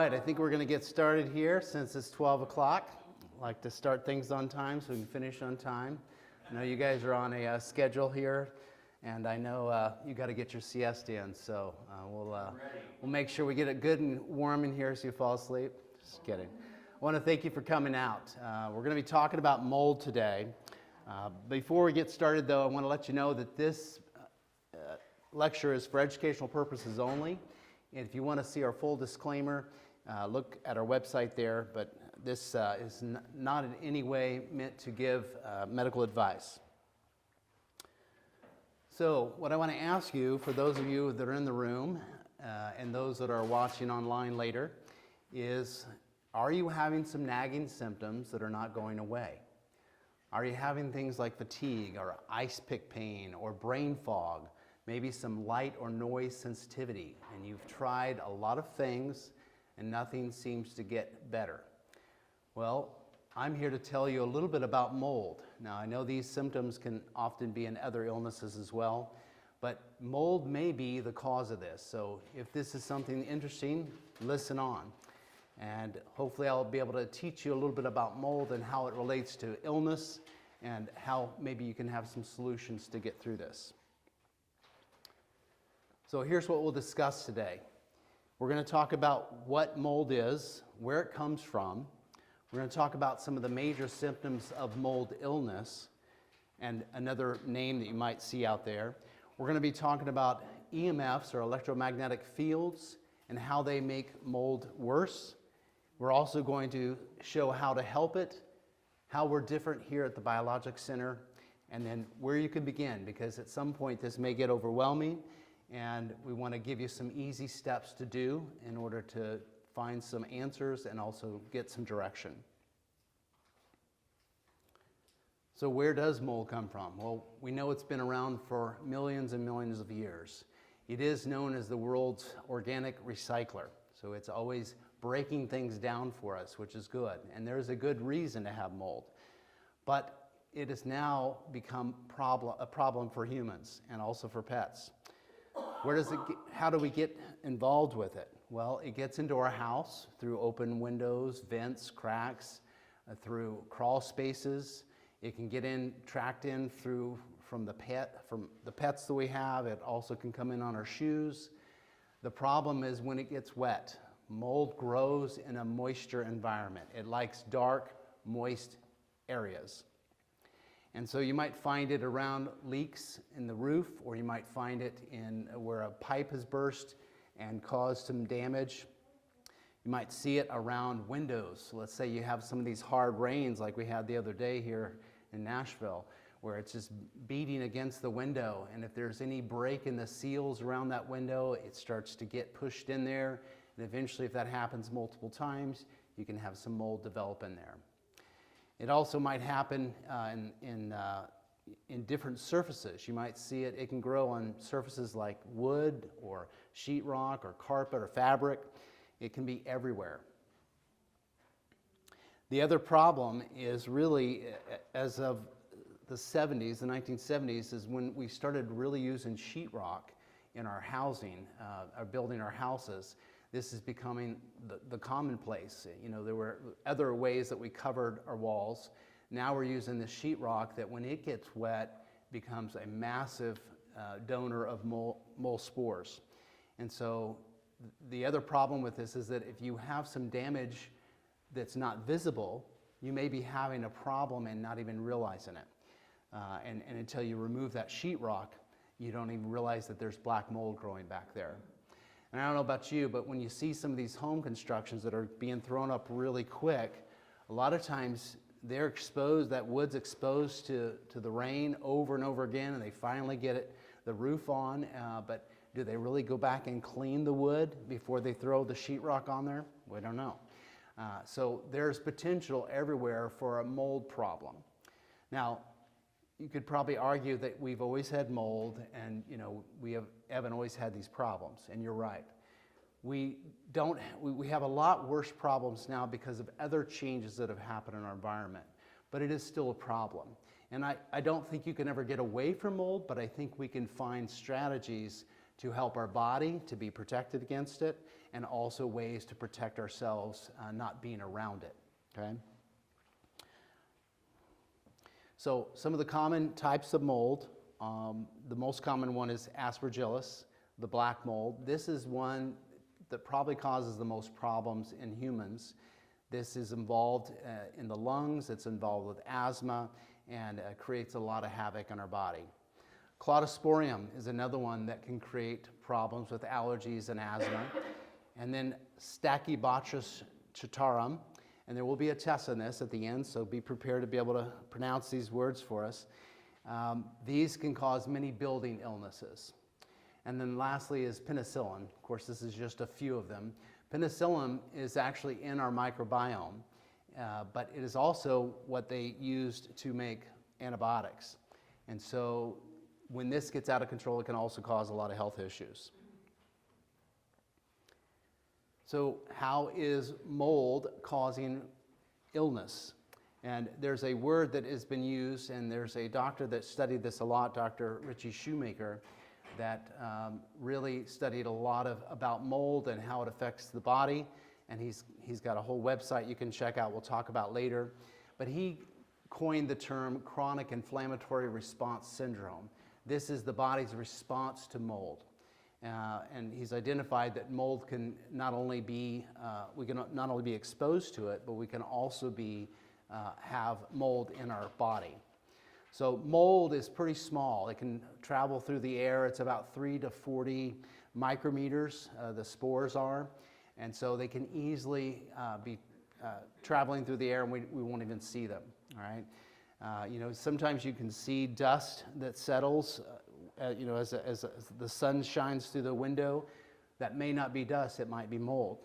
right, I think we're going to get started here since it's 12 o'clock. I like to start things on time so we can finish on time. I know you guys are on a schedule here, and I know you got to get your siesta in, so we'll make sure we get it good and warm in here so you fall asleep. Just kidding. I want to thank you for coming out. We're going to be talking about mold today. Before we get started, though, I want to let you know that this lecture is for educational purposes only. And if you want to see our full disclaimer, look at our website there, but this is not in any way meant to give medical advice. So what I want to ask you, for those of you that are in the room and those that are watching online later, is are you having some nagging symptoms that are not going away? Are you having things like fatigue or ice pick pain or brain fog? Maybe some light or noise sensitivity, and you've tried a lot of things and nothing seems to get better. Well, I'm here to tell you a little bit about mold. Now, I know these symptoms can often be in other illnesses as well, but mold may be the cause of this. So if this is something interesting, listen on. And hopefully I'll be able to teach you a little bit about mold and how it relates to illness and how maybe you can have some solutions to get through this. So here's what we'll discuss today. We're going to talk about what mold is, where it comes from. We're going to talk about some of the major symptoms of mold illness and another name that you might see out there. We're going to be talking about EMFs, or electromagnetic fields, and how they make mold worse. We're also going to show how to help it, how we're different here at the Biologic Center, and then where you can begin, because at some point this may get overwhelming. And we want to give you some easy steps to do in order to find some answers and also get some direction. So where does mold come from? Well, we know it's been around for millions and millions of years. It is known as the world's organic recycler. So it's always breaking things down for us, which is good. And there's a good reason to have mold. But it has now become a problem for humans and also for pets. How do we get involved with it? Well, it gets into our house through open windows, vents, cracks, through crawl spaces. It can get tracked in from the pets that we have. It also can come in on our shoes. The problem is when it gets wet. Mold grows in a moisture environment. It likes dark, moist areas. And so you might find it around leaks in the roof, or you might find it in where a pipe has burst and caused some damage. You might see it around windows. So let's say you have some of these hard rains like we had the other day here in Nashville, where it's just beating against the window. And if there's any break in the seals around that window, it starts to get pushed in there. And eventually, if that happens multiple times, you can have some mold develop in there. It also might happen in different surfaces. You might see it can grow on surfaces like wood or sheetrock or carpet or fabric. It can be everywhere. The other problem is really, as of the 1970s, is when we started really using sheetrock in our housing, building our houses. This is becoming the commonplace. You know, there were other ways that we covered our walls. Now we're using the sheetrock that when it gets wet becomes a massive donor of mold spores. And so the other problem with this is that if you have some damage that's not visible, you may be having a problem and not even realizing it. And until you remove that sheetrock, you don't even realize that there's black mold growing back there. And I don't know about you, but when you see some of these home constructions that are being thrown up really quick, a lot of times they're exposed, that wood's exposed to the rain over and over again, and they finally get the roof on, but do they really go back and clean the wood before they throw the sheetrock on there? We don't know. So there's potential everywhere for a mold problem. Now, you could probably argue that we've always had mold and, you know, we haven't always had these problems, and you're right. We have a lot worse problems now because of other changes that have happened in our environment, but it is still a problem. And I don't think you can ever get away from mold, but I think we can find strategies to help our body to be protected against it, and also ways to protect ourselves not being around it, okay? So some of the common types of mold, the most common one is Aspergillus, the black mold. This is one that probably causes the most problems in humans. This is involved in the lungs, it's involved with asthma, and creates a lot of havoc on our body. Cladosporium is another one that can create problems with allergies and asthma. And then Stachybotrys chattarum, and there will be a test on this at the end, so be prepared to be able to pronounce these words for us. These can cause many building illnesses. And then lastly is penicillin. Of course, this is just a few of them. Penicillin is actually in our microbiome, but it is also what they used to make antibiotics. And so when this gets out of control, it can also cause a lot of health issues. So how is mold causing illness? And there's a word that has been used, and there's a doctor that studied this a lot, Dr. Richie Shoemaker, that really studied a lot about mold and how it affects the body. And he's got a whole website you can check out, we'll talk about later. But he coined the term chronic inflammatory response syndrome. This is the body's response to mold. And he's identified that mold can not only be, we can not only be exposed to it, but we can also have mold in our body. So mold is pretty small. It can travel through the air. It's about 3 to 40 micrometers, the spores are. And so they can easily be traveling through the air, and we won't even see them, all right? You know, sometimes you can see dust that settles, you know, as the sun shines through the window. That may not be dust, it might be mold.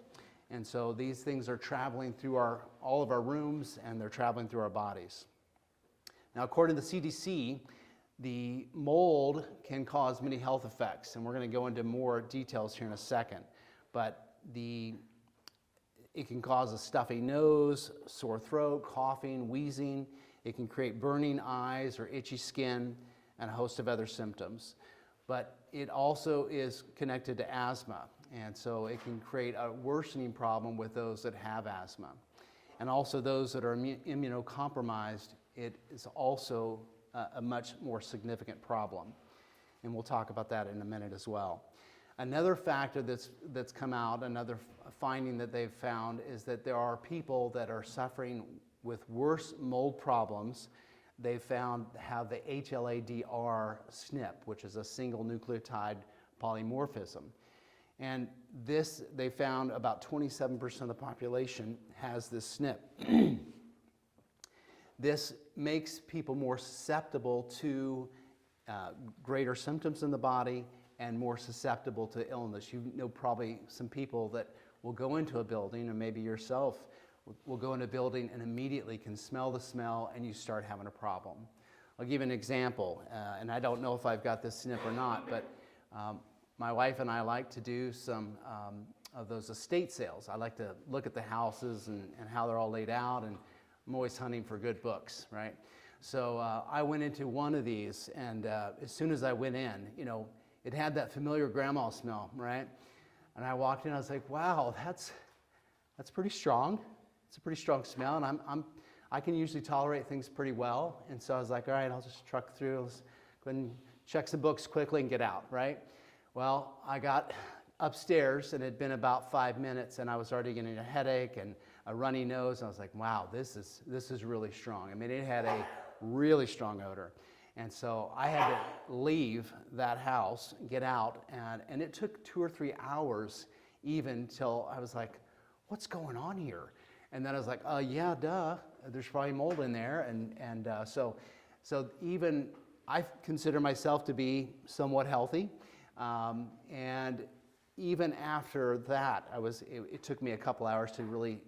And so these things are traveling through all of our rooms, and they're traveling through our bodies. Now, according to the CDC, the mold can cause many health effects, and we're going to go into more details here in a second. But it can cause a stuffy nose, sore throat, coughing, wheezing. It can create burning eyes or itchy skin, and a host of other symptoms. But it also is connected to asthma, and so it can create a worsening problem with those that have asthma. And also those that are immunocompromised, it is also a much more significant problem. And we'll talk about that in a minute as well. Another factor that's come out, another finding that they've found, is that there are people that are suffering with worse mold problems. They've found have the HLA-DR SNP, which is a single nucleotide polymorphism. And this, they found about 27% of the population has this SNP. This makes people more susceptible to greater symptoms in the body and more susceptible to illness. You know probably some people that will go into a building, or maybe yourself will go into a building and immediately can smell the smell, and you start having a problem. I'll give you an example, and I don't know if I've got this SNP or not, but my wife and I like to do some of those estate sales. I like to look at the houses and how they're all laid out, and I'm always hunting for good books, right? So I went into one of these, and as soon as I went in, you know, it had that familiar grandma smell, right? And I walked in, I was like, wow, that's pretty strong. It's a pretty strong smell, and I can usually tolerate things pretty well. And so I was like, all right, I'll just truck through. Let's go ahead and check some books quickly and get out, right? Well, I got upstairs, and it had been about 5 minutes, and I was already getting a headache and a runny nose. And I was like, wow, this is really strong. I mean, it had a really strong odor. And so I had to leave that house, get out, and it took 2 or 3 hours even till I was like, what's going on here? And then I was like, yeah, duh, there's probably mold in there. And so even I consider myself to be somewhat healthy. And even after that, it took me a couple hours to really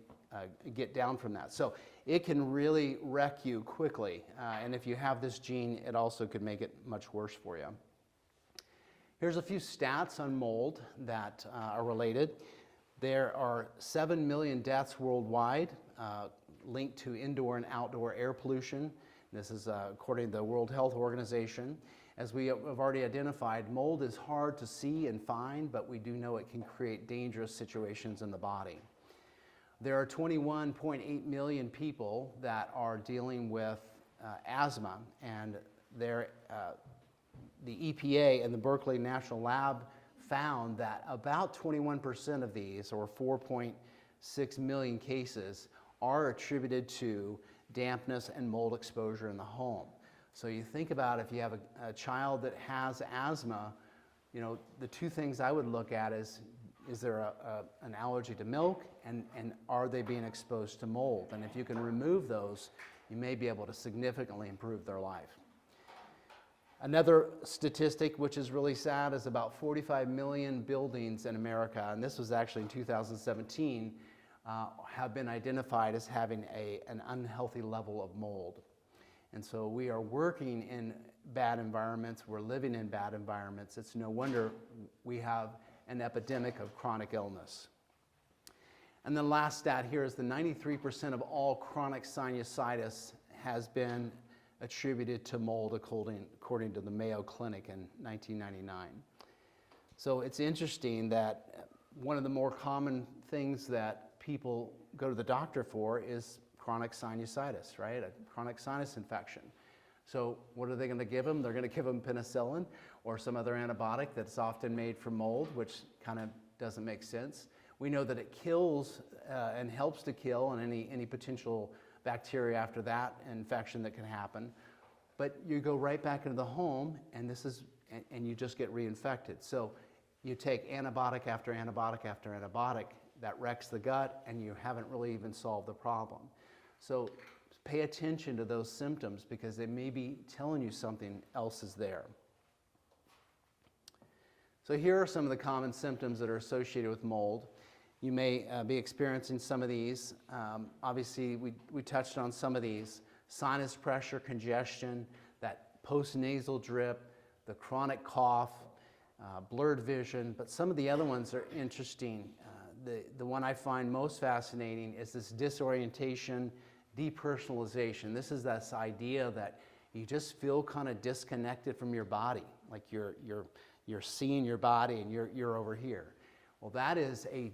get down from that. So it can really wreck you quickly. And if you have this gene, it also could make it much worse for you. Here's a few stats on mold that are related. There are 7 million deaths worldwide linked to indoor and outdoor air pollution. This is according to the World Health Organization. As we have already identified, mold is hard to see and find, but we do know it can create dangerous situations in the body. There are 21.8 million people that are dealing with asthma, and the EPA and the Berkeley National Lab found that about 21% of these, or 4.6 million cases, are attributed to dampness and mold exposure in the home. So you think about if you have a child that has asthma, you know, the two things I would look at is there an allergy to milk, and are they being exposed to mold? And if you can remove those, you may be able to significantly improve their life. Another statistic which is really sad is about 45 million buildings in America, and this was actually in 2017, have been identified as having an unhealthy level of mold. And so we are working in bad environments, we're living in bad environments. It's no wonder we have an epidemic of chronic illness. And the last stat here is that 93% of all chronic sinusitis has been attributed to mold, according to the Mayo Clinic in 1999. So it's interesting that one of the more common things that people go to the doctor for is chronic sinusitis, right? A chronic sinus infection. So what are they going to give them? They're going to give them penicillin or some other antibiotic that's often made from mold, which kind of doesn't make sense. We know that it kills and helps to kill and any potential bacteria after that infection that can happen. But you go right back into the home, and you just get reinfected. So you take antibiotic after antibiotic after antibiotic, that wrecks the gut, and you haven't really even solved the problem. So pay attention to those symptoms because they may be telling you something else is there. So here are some of the common symptoms that are associated with mold. You may be experiencing some of these. Obviously, we touched on some of these. Sinus pressure, congestion, that postnasal drip, the chronic cough, blurred vision, but some of the other ones are interesting. The one I find most fascinating is this disorientation, depersonalization. This is this idea that you just feel kind of disconnected from your body, like you're seeing your body and you're over here. Well, that is a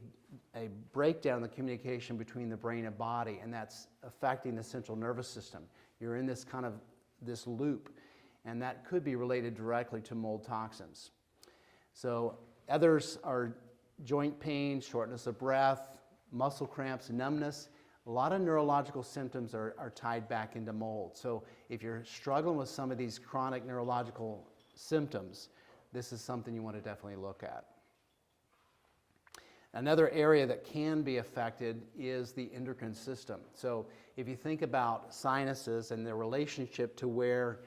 breakdown in the communication between the brain and body, and that's affecting the central nervous system. You're in this kind of this loop, and that could be related directly to mold toxins. So others are joint pain, shortness of breath, muscle cramps, numbness. A lot of neurological symptoms are tied back into mold. So if you're struggling with some of these chronic neurological symptoms, this is something you want to definitely look at. Another area that can be affected is the endocrine system. So if you think about sinuses and their relationship to where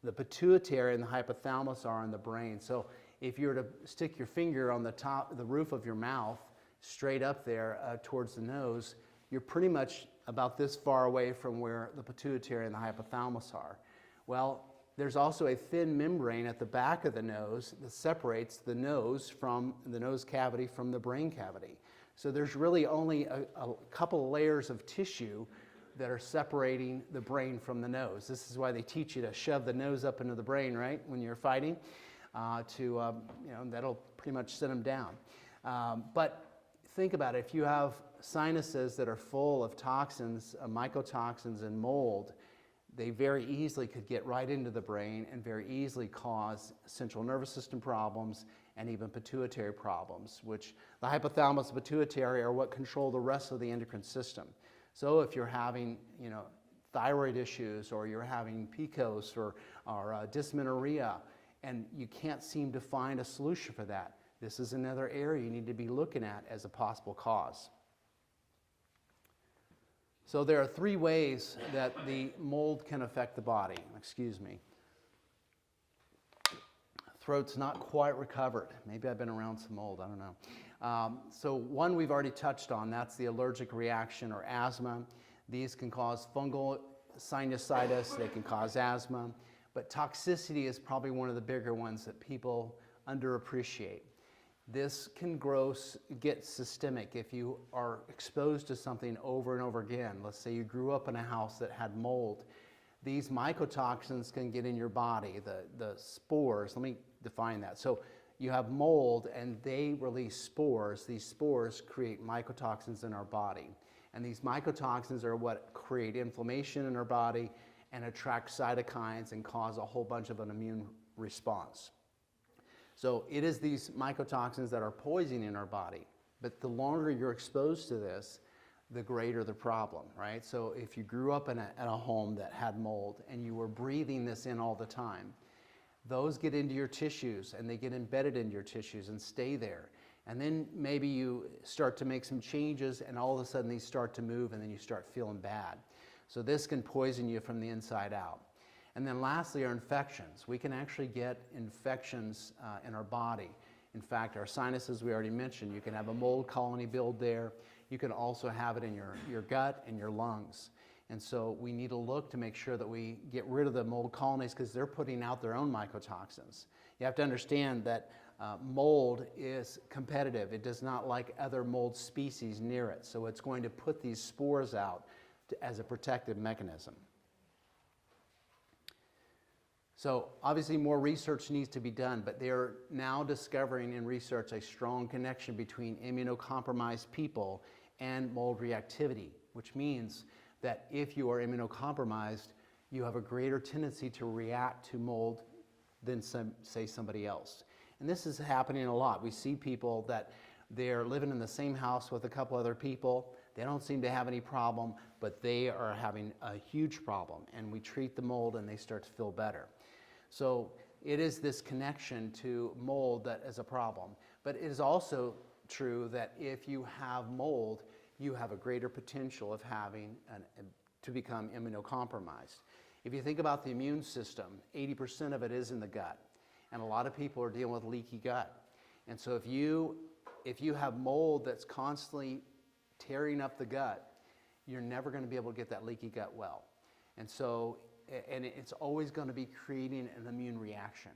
the pituitary and the hypothalamus are in the brain. So if you were to stick your finger on the roof of your mouth, straight up there towards the nose, you're pretty much about this far away from where the pituitary and the hypothalamus are. Well, there's also a thin membrane at the back of the nose that separates the nose from the nose cavity from the brain cavity. So there's really only a couple layers of tissue that are separating the brain from the nose. This is why they teach you to shove the nose up into the brain, right, when you're fighting, that'll pretty much sit them down. But think about it, if you have sinuses that are full of toxins, mycotoxins and mold, they very easily could get right into the brain and very easily cause central nervous system problems and even pituitary problems, which the hypothalamus and pituitary are what control the rest of the endocrine system. So if you're having, thyroid issues, or you're having PCOS or dysmenorrhea, and you can't seem to find a solution for that, this is another area you need to be looking at as a possible cause. So there are three ways that the mold can affect the body. Excuse me. Throat's not quite recovered. Maybe I've been around some mold, I don't know. So one we've already touched on, that's the allergic reaction or asthma. These can cause fungal sinusitis, they can cause asthma, but toxicity is probably one of the bigger ones that people underappreciate. This can get systemic if you are exposed to something over and over again. Let's say you grew up in a house that had mold. these mycotoxins can get in your body, the spores. Let me define that. So you have mold and they release spores. These spores create mycotoxins in our body. And these mycotoxins are what create inflammation in our body and attract cytokines and cause a whole bunch of an immune response. So it is these mycotoxins that are poisoning our body. But the longer you're exposed to this, the greater the problem, right? So if you grew up in a home that had mold and you were breathing this in all the time, those get into your tissues and they get embedded in your tissues and stay there. And then maybe you start to make some changes and all of a sudden these start to move and then you start feeling bad. So this can poison you from the inside out. And then lastly are infections. We can actually get infections in our body. In fact, our sinuses, we already mentioned, you can have a mold colony build there. You can also have it in your gut and your lungs. And so we need to look to make sure that we get rid of the mold colonies because they're putting out their own mycotoxins. You have to understand that mold is competitive. It does not like other mold species near it. So it's going to put these spores out as a protective mechanism. So obviously more research needs to be done, but they're now discovering in research a strong connection between immunocompromised people and mold reactivity, which means that if you are immunocompromised, you have a greater tendency to react to mold than say somebody else. And this is happening a lot. We see people that they're living in the same house with a couple other people. They don't seem to have any problem, but they are having a huge problem. And we treat the mold and they start to feel better. So it is this connection to mold that is a problem. But it is also true that if you have mold, you have a greater potential of having to become immunocompromised. If you think about the immune system, 80% of it is in the gut. And a lot of people are dealing with leaky gut. And so if you have mold that's constantly tearing up the gut, you're never going to be able to get that leaky gut well. And so, and it's always going to be creating an immune reaction.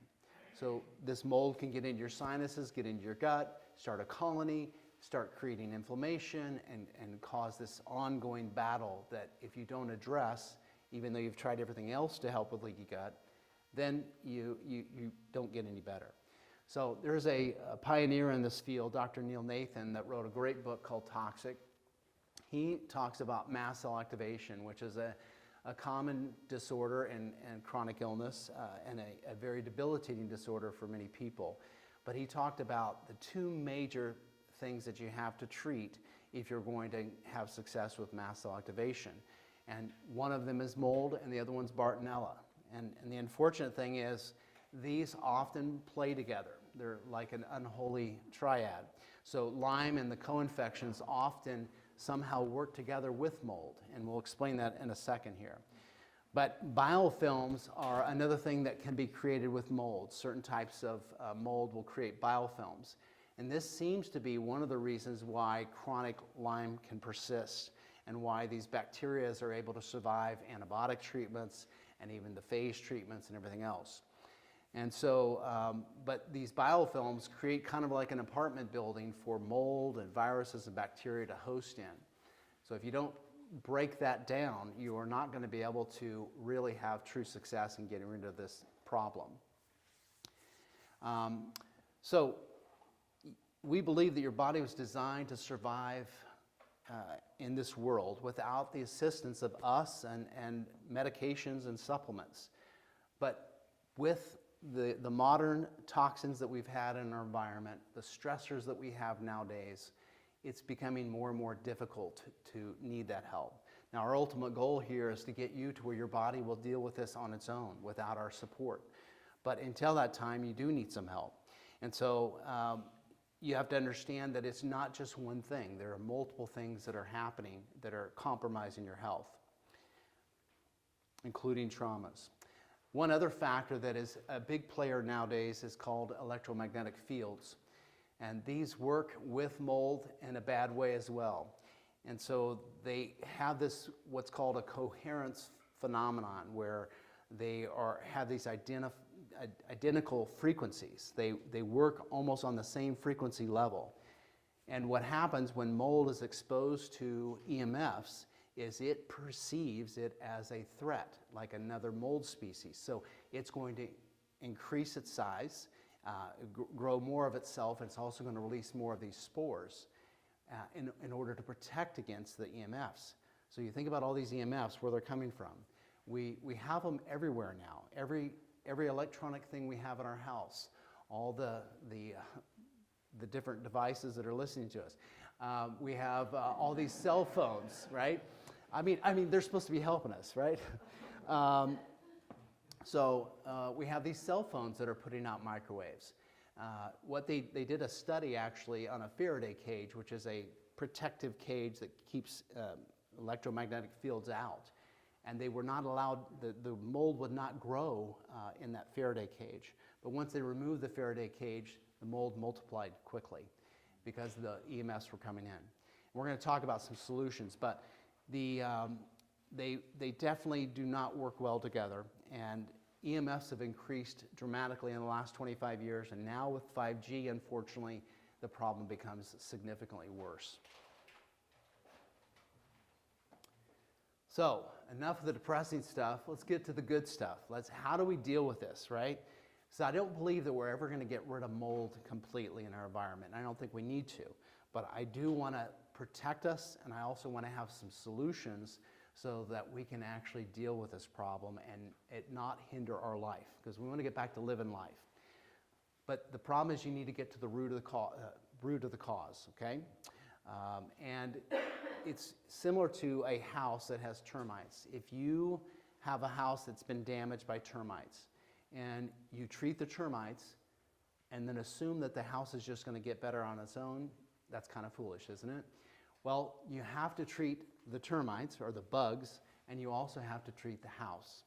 So this mold can get into your sinuses, get into your gut, start a colony, start creating inflammation, and cause this ongoing battle that if you don't address, even though you've tried everything else to help with leaky gut, then you don't get any better. So there's a pioneer in this field, Dr. Neil Nathan, that wrote a great book called Toxic. He talks about mast cell activation, which is a common disorder and chronic illness and a very debilitating disorder for many people. But he talked about the two major things that you have to treat if you're going to have success with mast cell activation. And one of them is mold and the other one's Bartonella. And the unfortunate thing is these often play together. They're like an unholy triad. So Lyme and the co-infections often somehow work together with mold, and we'll explain that in a second here. But biofilms are another thing that can be created with mold. Certain types of mold will create biofilms. And this seems to be one of the reasons why chronic Lyme can persist and why these bacteria are able to survive antibiotic treatments and even the phage treatments and everything else. And so, but these biofilms create kind of like an apartment building for mold and viruses and bacteria to host in. So if you don't break that down, you are not going to be able to really have true success in getting rid of this problem. So we believe that your body was designed to survive in this world without the assistance of us and medications and supplements. But with the modern toxins that we've had in our environment, the stressors that we have nowadays, it's becoming more and more difficult to need that help. Now, our ultimate goal here is to get you to where your body will deal with this on its own without our support. But until that time, you do need some help. And so you have to understand that it's not just one thing. There are multiple things that are happening that are compromising your health, including traumas. One other factor that is a big player nowadays is called electromagnetic fields. And these work with mold in a bad way as well. And so they have this, what's called a coherence phenomenon, where they have these identical frequencies. They work almost on the same frequency level. And what happens when mold is exposed to EMFs is it perceives it as a threat, like another mold species. So it's going to increase its size, grow more of itself, and it's also going to release more of these spores in order to protect against the EMFs. So you think about all these EMFs, where they're coming from. We have them everywhere now. Every electronic thing we have in our house, all the different devices that are listening to us. We have all these cell phones, right? I mean, they're supposed to be helping us, right? So we have these cell phones that are putting out microwaves. What they did a study actually on a Faraday cage, which is a protective cage that keeps electromagnetic fields out. And they were not allowed, the mold would not grow in that Faraday cage. But once they removed the Faraday cage, the mold multiplied quickly because the EMFs were coming in. We're going to talk about some solutions, but they definitely do not work well together. And EMFs have increased dramatically in the last 25 years, and now with 5G, unfortunately, the problem becomes significantly worse. So, enough of the depressing stuff. Let's get to the good stuff. How do we deal with this, right? So I don't believe that we're ever going to get rid of mold completely in our environment. I don't think we need to. But I do want to protect us, and I also want to have some solutions so that we can actually deal with this problem and it not hinder our life, because we want to get back to living life. But the problem is you need to get to the root of the cause, okay? And it's similar to a house that has termites. If you have a house that's been damaged by termites and you treat the termites and then assume that the house is just going to get better on its own, that's kind of foolish, isn't it? Well, you have to treat the termites or the bugs, and you also have to treat the house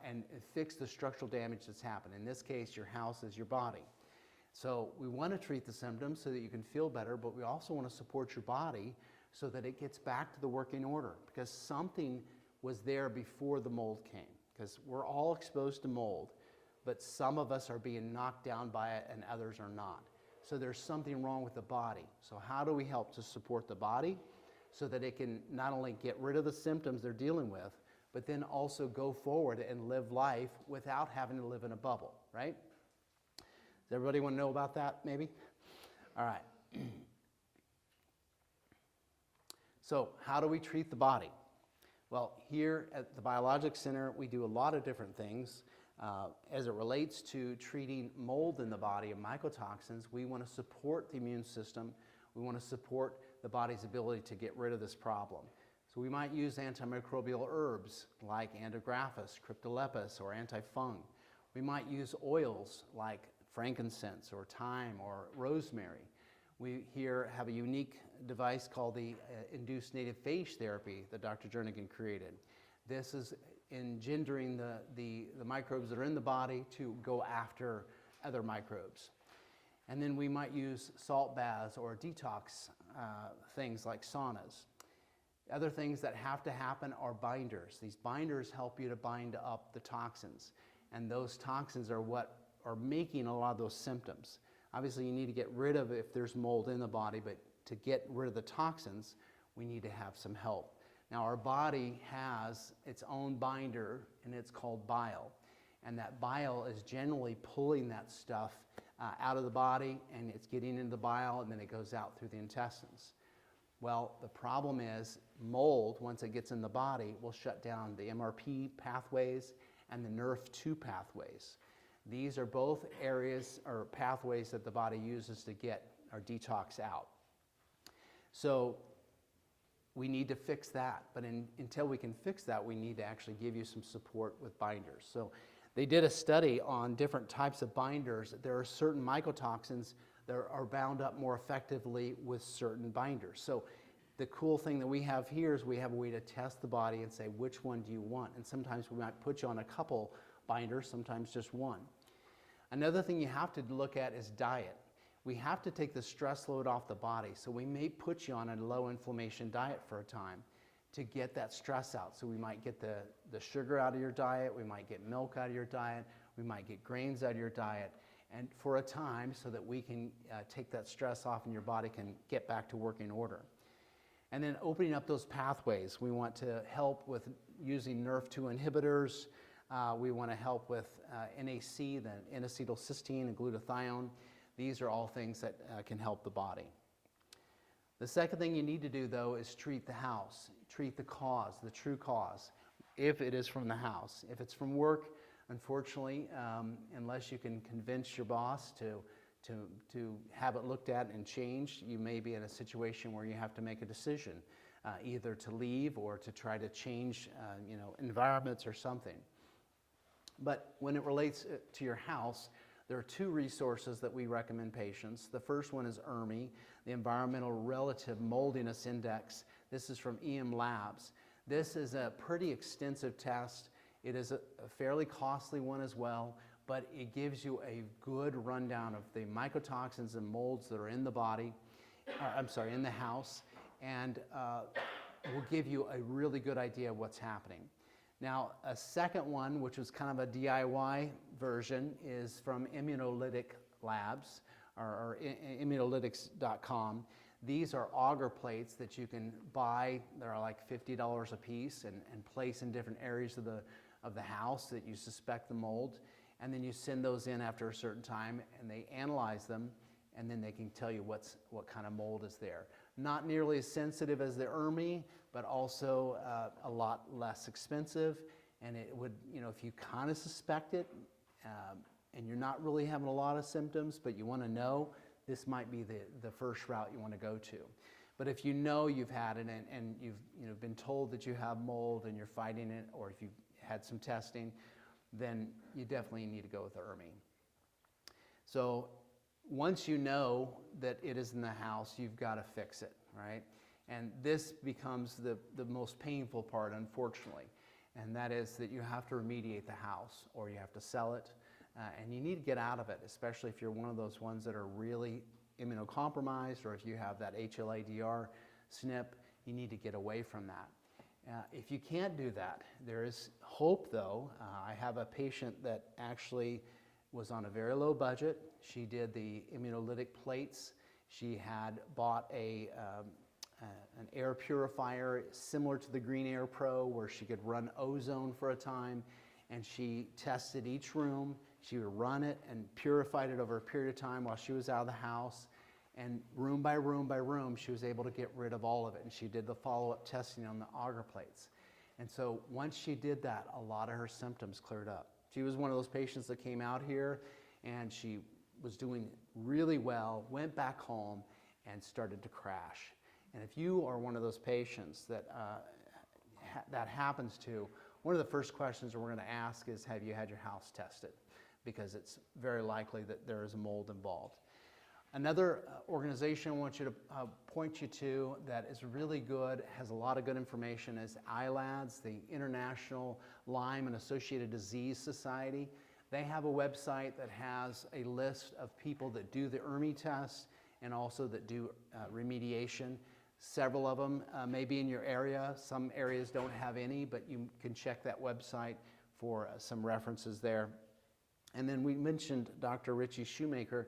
and fix the structural damage that's happened. In this case, your house is your body. So we want to treat the symptoms so that you can feel better, but we also want to support your body so that it gets back to the working order, because something was there before the mold came, because we're all exposed to mold, but some of us are being knocked down by it and others are not. So there's something wrong with the body. So how do we help to support the body so that it can not only get rid of the symptoms they're dealing with, but then also go forward and live life without having to live in a bubble, right? Does everybody want to know about that, maybe? All right. So how do we treat the body? Well, here at the Biologic Center, we do a lot of different things. As it relates to treating mold in the body and mycotoxins, we want to support the immune system. We want to support the body's ability to get rid of this problem. So we might use antimicrobial herbs like antigraphis, cryptolepis, or antifung. We might use oils like frankincense or thyme or rosemary. We here have a unique device called the induced native phage therapy that Dr. Jernigan created. This is engendering the microbes that are in the body to go after other microbes. And then we might use salt baths or detox things like saunas. Other things that have to happen are binders. These binders help you to bind up the toxins. And those toxins are what are making a lot of those symptoms. Obviously, you need to get rid of it if there's mold in the body, but to get rid of the toxins, we need to have some help. Now, our body has its own binder, and it's called bile. And that bile is generally pulling that stuff out of the body, and it's getting into the bile, and then it goes out through the intestines. Well, the problem is mold, once it gets in the body, will shut down the MRP pathways and the NRF2 pathways. These are both areas or pathways that the body uses to get our detox out. So we need to fix that, but until we can fix that, we need to actually give you some support with binders. So they did a study on different types of binders. There are certain mycotoxins that are bound up more effectively with certain binders. So the cool thing that we have here is we have a way to test the body and say, which one do you want? And sometimes we might put you on a couple binders, sometimes just one. Another thing you have to look at is diet. We have to take the stress load off the body, so we may put you on a low inflammation diet for a time to get that stress out. So we might get the sugar out of your diet, we might get milk out of your diet, we might get grains out of your diet, and for a time so that we can take that stress off and your body can get back to working order. And then opening up those pathways. We want to help with using NRF2 inhibitors. We want to help with NAC, the N-acetylcysteine and glutathione. These are all things that can help the body. The second thing you need to do, though, is treat the house. Treat the cause, the true cause, if it is from the house. If it's from work, unfortunately, unless you can convince your boss to have it looked at and changed, you may be in a situation where you have to make a decision, either to leave or to try to change environments or something. But when it relates to your house, there are two resources that we recommend patients. The first one is ERMI, the Environmental Relative Moldiness Index. This is from EM Labs. This is a pretty extensive test. It is a fairly costly one as well, but it gives you a good rundown of the mycotoxins and molds that are in the body, in the house, and will give you a really good idea of what's happening. Now, a second one, which was kind of a DIY version, is from Immunolytic Labs, or immunolytics.com. These are auger plates that you can buy. They're like $50 a piece and place in different areas of the house that you suspect the mold. And then you send those in after a certain time, and they analyze them, and then they can tell you what kind of mold is there. Not nearly as sensitive as the ERMI, but also a lot less expensive. And it would, if you kind of suspect it, and you're not really having a lot of symptoms, but you want to know, this might be the first route you want to go to. But if you know you've had it and you've been told that you have mold and you're fighting it, or if you've had some testing, then you definitely need to go with the ERMI. So once you know that it is in the house, you've got to fix it, right? And this becomes the most painful part, unfortunately, and that is that you have to remediate the house, or you have to sell it, and you need to get out of it, especially if you're one of those ones that are really immunocompromised, or if you have that HLA-DR SNP, you need to get away from that. If you can't do that, there is hope, though. I have a patient that actually was on a very low budget. She did the immunolytic plates. She had bought an air purifier similar to the Green Air Pro, where she could run ozone for a time, and she tested each room. She would run it and purified it over a period of time while she was out of the house. And room by room by room, she was able to get rid of all of it. And she did the follow-up testing on the auger plates. And so once she did that, a lot of her symptoms cleared up. She was one of those patients that came out here, and she was doing really well, went back home, and started to crash. And if you are one of those patients that that happens to, one of the first questions that we're going to ask is, have you had your house tested? Because it's very likely that there is a mold involved. Another organization I want you to point you to that is really good, has a lot of good information, is ILADS, the International Lyme and Associated Disease Society. They have a website that has a list of people that do the ERMI test and also that do remediation. Several of them may be in your area. Some areas don't have any, but you can check that website for some references there. And then we mentioned Dr. Richie Shoemaker.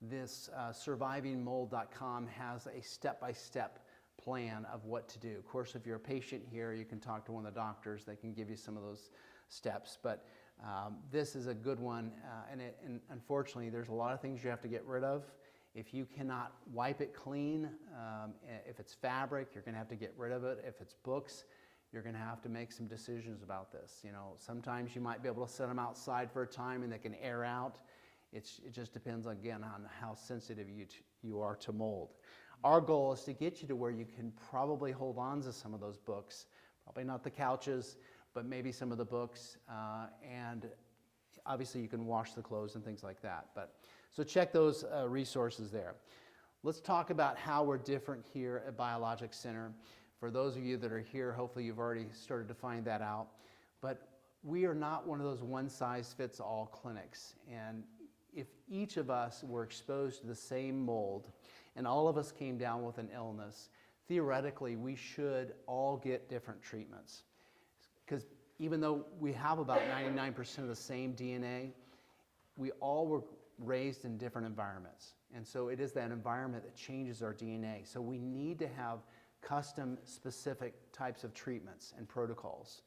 This survivingmold.com has a step-by-step plan of what to do. Of course, if you're a patient here, you can talk to one of the doctors. They can give you some of those steps. But this is a good one, and unfortunately, there's a lot of things you have to get rid of. If you cannot wipe it clean, if it's fabric, you're going to have to get rid of it. If it's books, you're going to have to make some decisions about this. Sometimes you might be able to set them outside for a time and they can air out. It just depends, again, on how sensitive you are to mold. Our goal is to get you to where you can probably hold on to some of those books, probably not the couches, but maybe some of the books, and obviously you can wash the clothes and things like that. So check those resources there. Let's talk about how we're different here at Biologic Center. For those of you that are here, hopefully you've already started to find that out. But we are not one of those one-size-fits-all clinics. And if each of us were exposed to the same mold and all of us came down with an illness, theoretically we should all get different treatments. Because even though we have about 99% of the same DNA, we all were raised in different environments. And so it is that environment that changes our DNA. So we need to have custom specific types of treatments and protocols.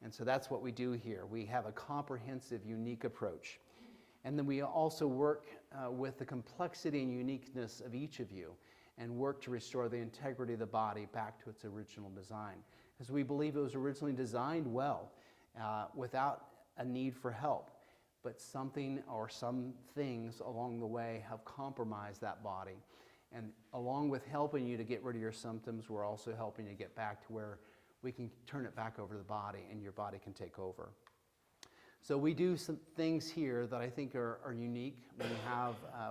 And so that's what we do here. We have a comprehensive, unique approach. And then we also work with the complexity and uniqueness of each of you and work to restore the integrity of the body back to its original design. Because we believe it was originally designed well, without a need for help. But something or some things along the way have compromised that body. And along with helping you to get rid of your symptoms, we're also helping you get back to where we can turn it back over to the body and your body can take over. So we do some things here that I think are unique.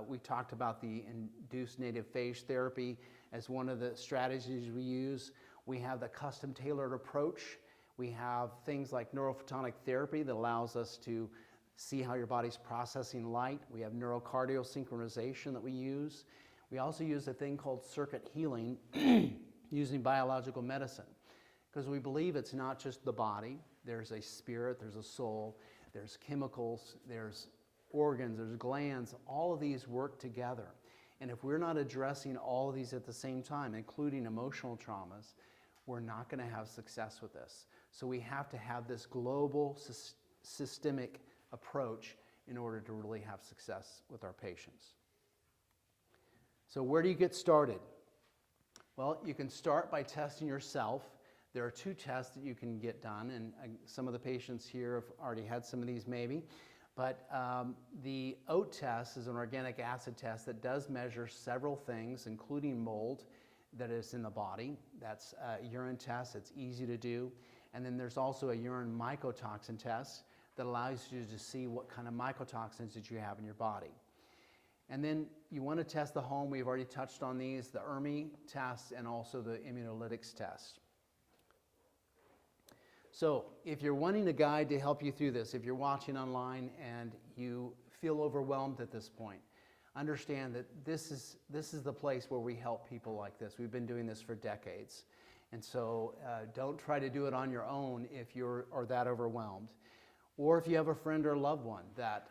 We talked about the induced native phage therapy as one of the strategies we use. We have the custom tailored approach. We have things like neurophotonic therapy that allows us to see how your body's processing light. We have neurocardial synchronization that we use. We also use a thing called circuit healing using biological medicine, because we believe it's not just the body. There's a spirit, there's a soul, there's chemicals, there's organs, there's glands. All of these work together. And if we're not addressing all of these at the same time, including emotional traumas, we're not going to have success with this. So we have to have this global systemic approach in order to really have success with our patients. So where do you get started? Well, you can start by testing yourself. There are 2 tests that you can get done, and some of the patients here have already had some of these maybe. But the OAT test is an organic acid test that does measure several things, including mold that is in the body. That's a urine test. It's easy to do. And then there's also a urine mycotoxin test that allows you to see what kind of mycotoxins that you have in your body. And then you want to test the home. We've already touched on these, the ERMI test and also the immunolytics test. So if you're wanting a guide to help you through this, if you're watching online and you feel overwhelmed at this point, understand that this is the place where we help people like this. We've been doing this for decades. And so don't try to do it on your own if you're that overwhelmed. Or if you have a friend or a loved one that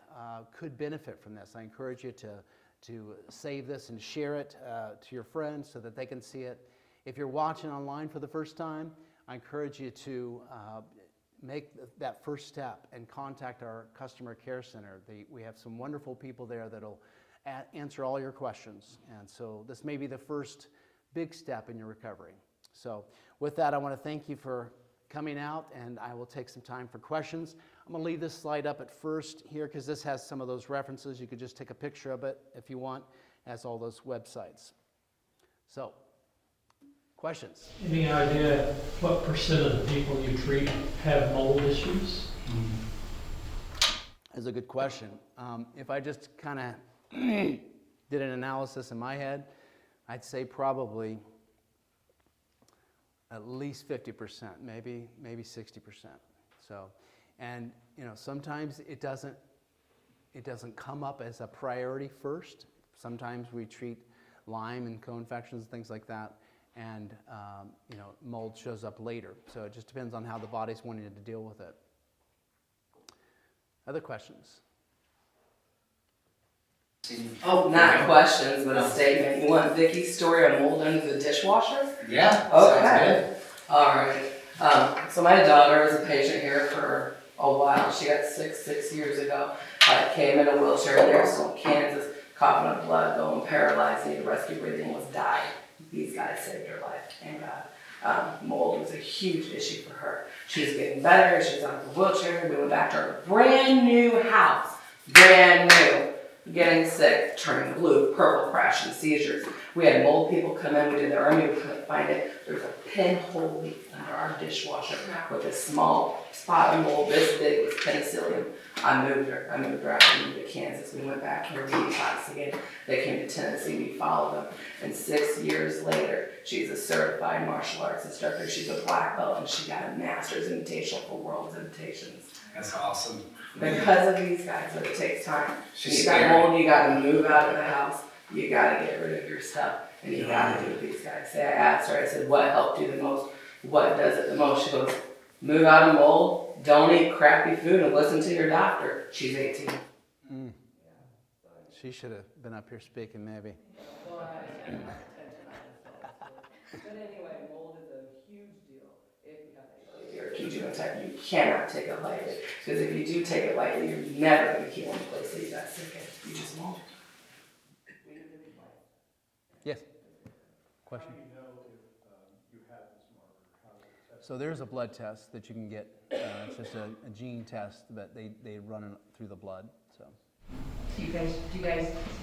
could benefit from this, I encourage you to save this and share it to your friends so that they can see it. If you're watching online for the first time, I encourage you to make that first step and contact our customer care center. We have some wonderful people there that'll answer all your questions. And so this may be the first big step in your recovery. So with that, I want to thank you for coming out, and I will take some time for questions. I'm going to leave this slide up at first here because this has some of those references. You could just take a picture of it if you want. It has all those websites. So, questions? Any idea what % of the people you treat have mold issues? That's a good question. If I just kind of did an analysis in my head, I'd say probably at least 50%, maybe 60%. So, and sometimes it doesn't come up as a priority first. Sometimes we treat Lyme and co-infections and things like that, and mold shows up later. So it just depends on how the body's wanting to deal with it. Other questions? Oh, not questions, but a statement. You want Vicky's story on mold under the dishwasher? Yeah. Okay. All right. So my daughter was a patient here for a while. She got sick 6 years ago. Came in a wheelchair in Arizona, Kansas, coughing up blood, going paralyzed, needed rescue breathing, was dying. These guys saved her life, thank God. Mold was a huge issue for her. She was getting better. She was out of the wheelchair. We went back to her brand new house, brand new. Getting sick, turning blue, purple, crashing seizures. We had mold people come in, we did the ERMI, we couldn't find it. There's a pinhole leak under our dishwasher with a small spot of mold this big with penicillium. I moved her out, we moved to Kansas. We went back here, we detoxed again. They came to Tennessee, we followed them. And 6 years later, she's a certified martial arts instructor. She's a black belt and she got a master's invitational for world's invitations. That's awesome. Because of these guys, but it takes time. She's You got scary. mold, you gotta move out of the house, you gotta get rid of your stuff, and you gotta do what these guys say. I asked her, I said, what helped you the most? What does it the most? She goes, move out of mold, don't eat crappy food, and listen to your doctor. She's 18. She should have been up here speaking maybe. But anyway, mold is a huge deal. If you have HIV or acute genotype, you cannot take it lightly. Because if you do take it lightly, you're never going to heal in the place that you got sick in. You just won't. Yes? Question? How do you know if you have this marker? How do you test So there's a blood test that you can get. It's just a gene test that they run it through the blood. So Do you guys?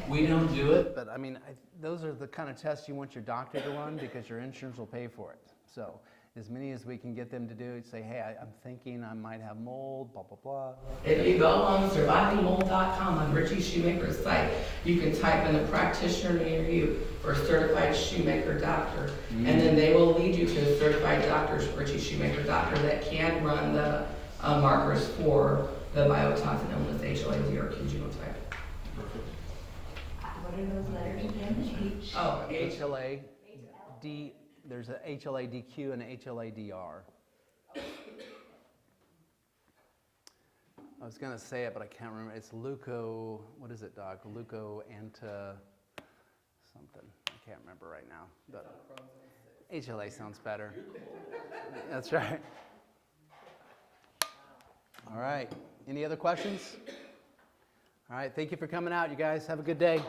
we don't do it, but I mean, those are the kind of tests you want your doctor to run because your insurance will pay for it. So as many as we can get them to do, say, hey, I'm thinking I might have mold, blah, blah, blah. If you go on survivingmold.com on Richie Shoemaker's site, you can type in a practitioner near you for a certified shoemaker doctor. And then they will lead you to a certified doctor's Richie Shoemaker doctor that can run the markers for the biotoxin illness, HLA-D or acute genotype. What are those letters again? Oh, HLA-D, there's a HLA-DQ and a HLA-DR. I was going to say it, but I can't remember. It's leuco, what is it, Doc? Leuco-anta something. I can't remember right now. But HLA sounds better. That's right. All right. Any other questions? All right. Thank you for coming out, you guys. Have a good day.